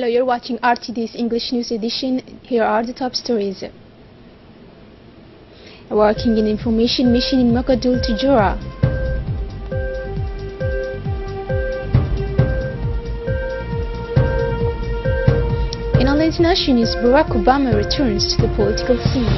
Hello, you're watching RTD's English News Edition. Here are the top stories. Working in information mission in Mogadul to Jura. In all international news, Barack Obama returns to the political scene.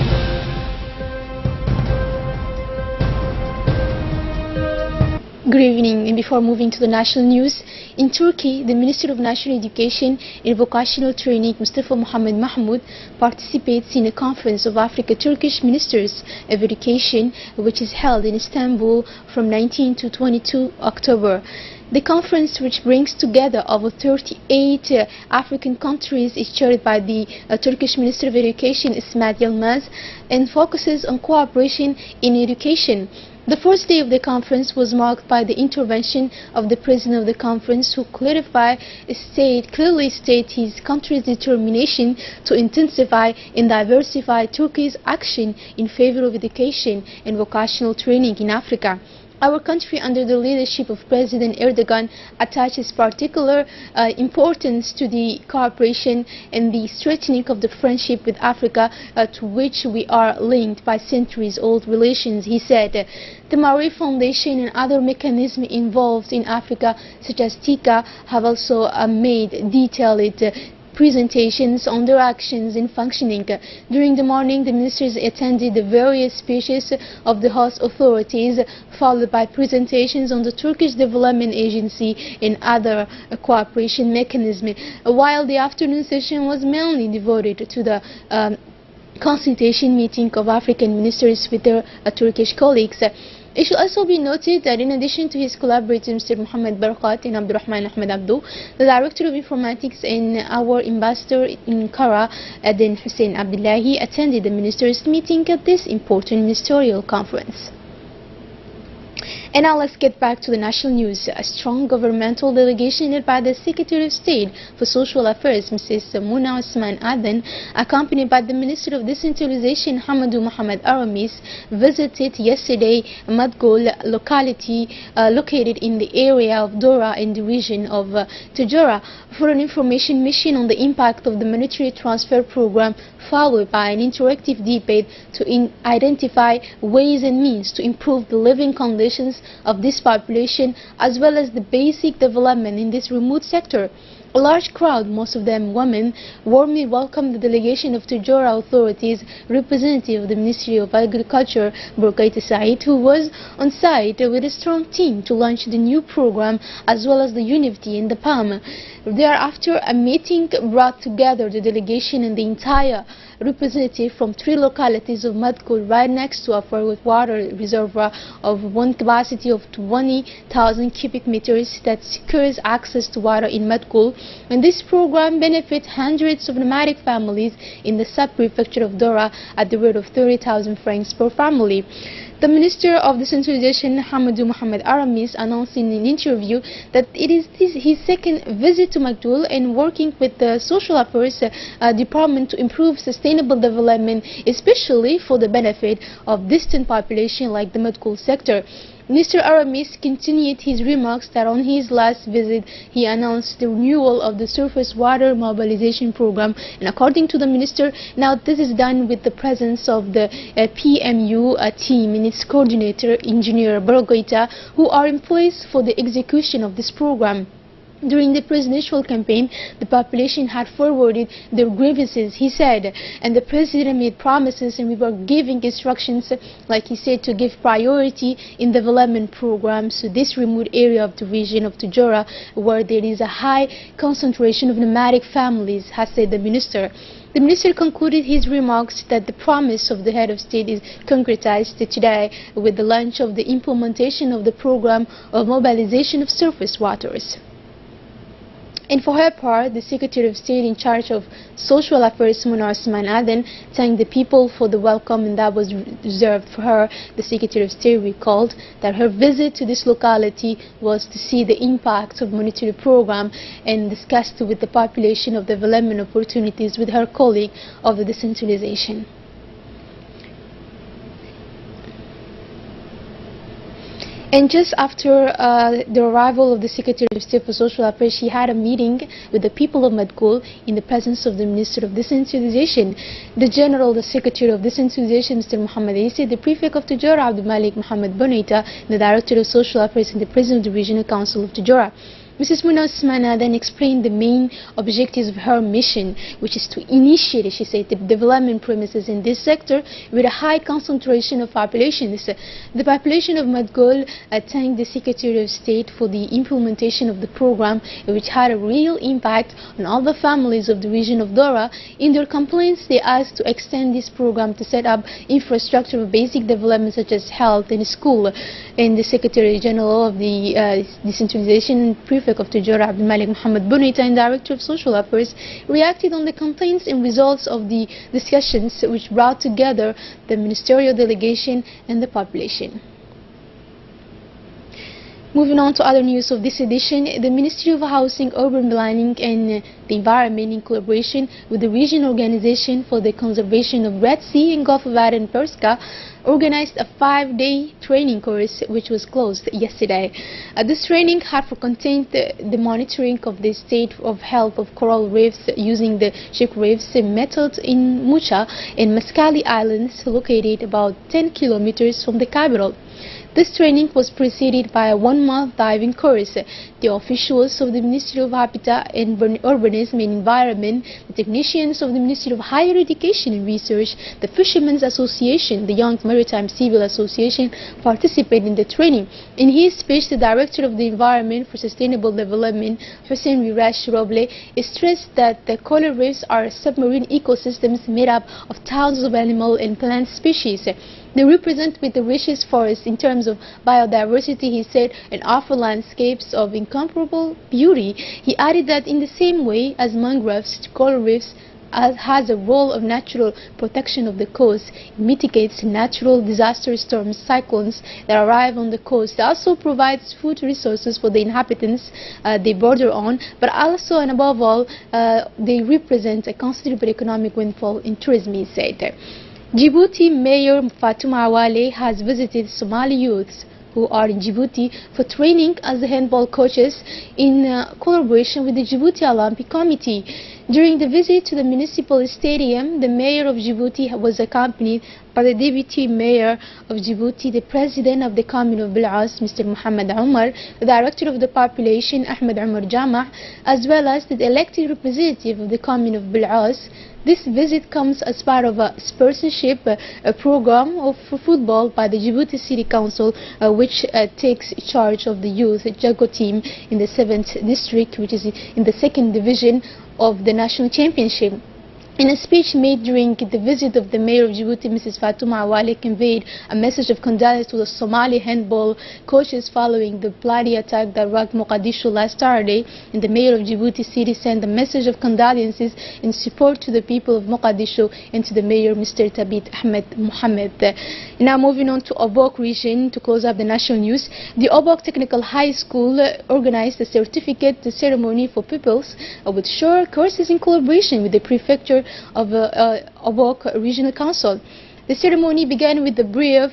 Good evening, and before moving to the national news, in Turkey, the Minister of National Education and Vocational Training, Mustafa Mohammed Mahmoud, participates in a conference of Africa-Turkish Ministers of Education, which is held in Istanbul from 19 to 22 October. The conference, which brings together over 38 African countries, is chaired by the Turkish Minister of Education, Ismet Yilmaz, and focuses on cooperation in education. The first day of the conference was marked by the intervention of the president of the conference, who clearly stated his country's determination to intensify and diversify Turkey's action in favor of education and vocational training in Africa. Our country, under the leadership of President Erdogan, attaches particular importance to the cooperation and the strengthening of the friendship with Africa, to which we are linked by centuries-old relations, he said. The Marie Foundation and other mechanisms involved in Africa, such as TICA, have also made detailed presentations on their actions and functioning. During the morning, the ministers attended the various speeches of the host authorities, followed by presentations on the Turkish Development Agency and other cooperation mechanisms, while the afternoon session was mainly devoted to the consultation meeting of African ministers with their Turkish colleagues. It should also be noted that in addition to his collaborators Mr. Mohammed Barakat and Abdurrahman Ahmed Abdu, the Director of Informatics and our Ambassador in Ankara, Aden Hussein Abdullahi, attended the ministers' meeting at this important ministerial conference. And now let's get back to the national news. A strong governmental delegation led by the Secretary of State for Social Affairs, Mrs. Muna Osman Aden, accompanied by the Minister of Decentralization, Hamadou Mohamed Aramis, visited yesterday Madgul locality located in the area of Dora in the region of Tujura for an information mission on the impact of the monetary transfer program, followed by an interactive debate to identify ways and means to improve the living conditions of this population, as well as the basic development in this remote sector. A large crowd, most of them women, warmly welcomed the delegation of Tujura authorities, representative of the Ministry of Agriculture, Burkaita Said, who was on site with a strong team to launch the new program, as well as the Unity in the Palm. Thereafter, a meeting brought together the delegation and the entire representative from 3 localities of Madkul, right next to a water reservoir of one capacity of 20,000 cubic meters that secures access to water in Madkul. And this program benefits hundreds of nomadic families in the sub-prefecture of Dora at the rate of 30,000 francs per family. The Minister of Decentralization, Hamadou Mohamed Aramis, announced in an interview that it is his second visit to Madkul and working with the Social Affairs Department to improve sustainable development, especially for the benefit of distant population like the Madkul sector. Mr. Aramis continued his remarks that on his last visit he announced the renewal of the surface water mobilization program, and according to the minister, now this is done with the presence of the PMU team and its coordinator, Engineer Bargoita, who are in place for the execution of this program. During the presidential campaign, the population had forwarded their grievances, he said, and the president made promises, and we were giving instructions, like he said, to give priority in development programs to this remote area of the region of Tujura, where there is a high concentration of nomadic families, has said the minister. The minister concluded his remarks that the promise of the head of state is concretized today with the launch of the implementation of the program of mobilization of surface waters. And for her part, the Secretary of State in charge of Social Affairs, Muna Osman Aden, thanked the people for the welcome and that was reserved for her. The Secretary of State recalled that her visit to this locality was to see the impact of monetary program and discussed with the population of development opportunities with her colleague of the decentralization. And just after the arrival of the Secretary of State for Social Affairs, she had a meeting with the people of Madgul in the presence of the Minister of Decentralization, the General, the Secretary of Decentralization, Mr. Muhammad Isi, the Prefect of Tujora, Abdul Malik Muhammad Bonita, the Director of Social Affairs and the President of the Regional Council of Tujora. Mrs. Muna Osmana then explained the main objectives of her mission, which is to initiate, she said, the development premises in this sector with a high concentration of populations. The population of Madgul thanked the Secretary of State for the implementation of the program, which had a real impact on all the families of the region of Dora. In their complaints, they asked to extend this program to set up infrastructure of basic development such as health and school. And the Secretary General of the Decentralization Prefect of Tujora, Abdul Malik Muhammad Bonita, and Director of Social Affairs reacted on the complaints and results of the discussions, which brought together the ministerial delegation and the population. Moving on to other news of this edition, the Ministry of Housing, Urban Planning and the Environment, in collaboration with the Regional Organization for the Conservation of Red Sea and Gulf of Aden Perska, organized a 5-day training course which was closed yesterday. This training had for content the monitoring of the state of health of coral reefs using the ship reefs method in Mucha and Mascali Islands, located about 10 kilometers from the capital. This training was preceded by a 1-month diving course. The officials of the Ministry of Habitat and Urbanism and Environment, the technicians of the Ministry of Higher Education and Research, the Fishermen's Association, the Young Maritime Civil Association participated in the training. In his speech, the Director of the Environment for Sustainable Development, Hussein Wirash Roble, stressed that the coral reefs are submarine ecosystems made up of thousands of animal and plant species. They represent with the richest forest in terms of biodiversity, he said, and offer landscapes of incomparable beauty. He added that in the same way as mangroves, coral reefs has a role of natural protection of the coast. It mitigates natural disaster storms, cyclones that arrive on the coast. It also provides food resources for the inhabitants they border on, but also and above all, they represent a considerable economic windfall in tourism, he said. Djibouti Mayor Fatuma Awale has visited Somali youths who are in Djibouti for training as handball coaches in collaboration with the Djibouti Olympic Committee. During the visit to the municipal stadium, the mayor of Djibouti was accompanied by the deputy mayor of Djibouti, the president of the commune of Bil'as, Mr. Muhammad Umar, the director of the population, Ahmed Umar Jamah, as well as the elected representative of the commune of Bil'as. This visit comes as part of a sponsorship program for football by the Djibouti City Council, which takes charge of the youth Jago team in the 7th district, which is in the 2nd division of the national championship. In a speech made during the visit of the mayor of Djibouti, Mrs. Fatuma Awale conveyed a message of condolence to the Somali handball coaches following the bloody attack that rocked Mogadishu last Saturday, and the mayor of Djibouti City sent a message of condolences in support to the people of Mogadishu and to the mayor, Mr. Tabit Ahmed Mohammed. Now moving on to Obok region to close up the national news. The Obok Technical High School organized a certificate ceremony for pupils with short courses in collaboration with the prefecture of Obok Regional Council. The ceremony began with the brief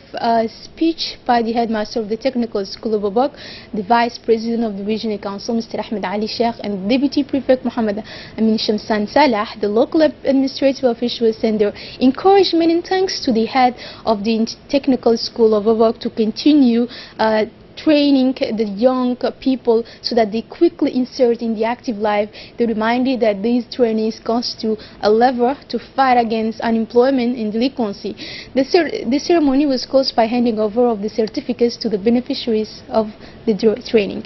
speech by the headmaster of the Technical School of Obok, the vice president of the Regional Council, Mr. Ahmed Ali Sheikh, and the deputy prefect, Muhammad Amin Shamsan Salah. The local administrative officials sent their encouragement and thanks to the head of the Technical School of Obok to continue training the young people so that they quickly insert in the active life. They reminded that these trainings constitute a lever to fight against unemployment and delinquency. The ceremony was closed by handing over of the certificates to the beneficiaries of the training.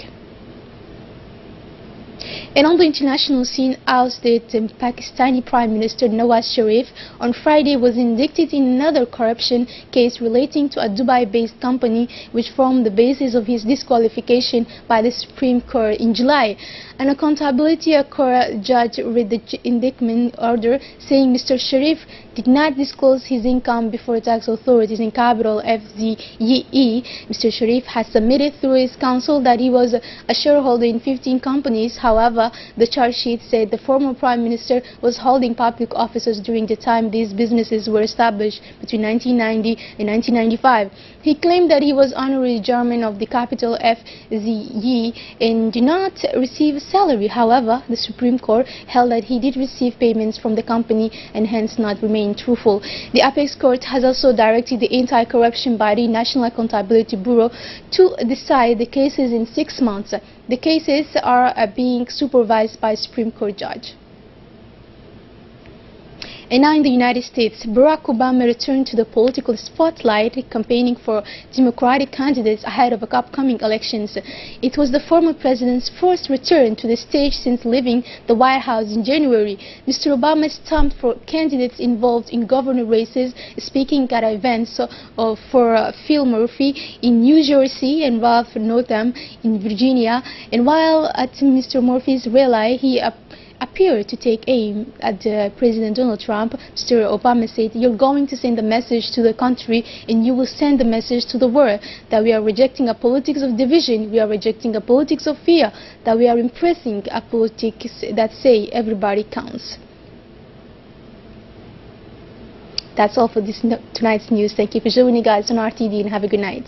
And on the international scene, ousted Pakistani Prime Minister Nawaz Sharif on Friday was indicted in another corruption case relating to a Dubai-based company which formed the basis of his disqualification by the Supreme Court in July. An accountability court judge read the indictment order saying Mr. Sharif did not disclose his income before tax authorities in capital FZE. Mr. Sharif has submitted through his counsel that he was a shareholder in 15 companies. However, the charge sheet said the former Prime Minister was holding public offices during the time these businesses were established between 1990 and 1995. He claimed that he was honorary chairman of the capital FZE and did not receive a salary. However, the Supreme Court held that he did receive payments from the company and hence not remain truthful. The Apex Court has also directed the anti-corruption body National Accountability Bureau to decide the cases in 6 months. The cases are being supervised by a Supreme Court judge. And now in the United States, Barack Obama returned to the political spotlight, campaigning for Democratic candidates ahead of upcoming elections. It was the former president's first return to the stage since leaving the White House in January. Mr. Obama stamped for candidates involved in governor races, speaking at events for Phil Murphy in New Jersey and Ralph Northam in Virginia. And while at Mr. Murphy's rally, he appeared to take aim at President Donald Trump, Mr. Obama said, "You're going to send a message to the country and you will send a message to the world that we are rejecting a politics of division, we are rejecting a politics of fear, that we are embracing a politics that say everybody counts." That's all for tonight's news. Thank you for joining us on RTD and have a good night.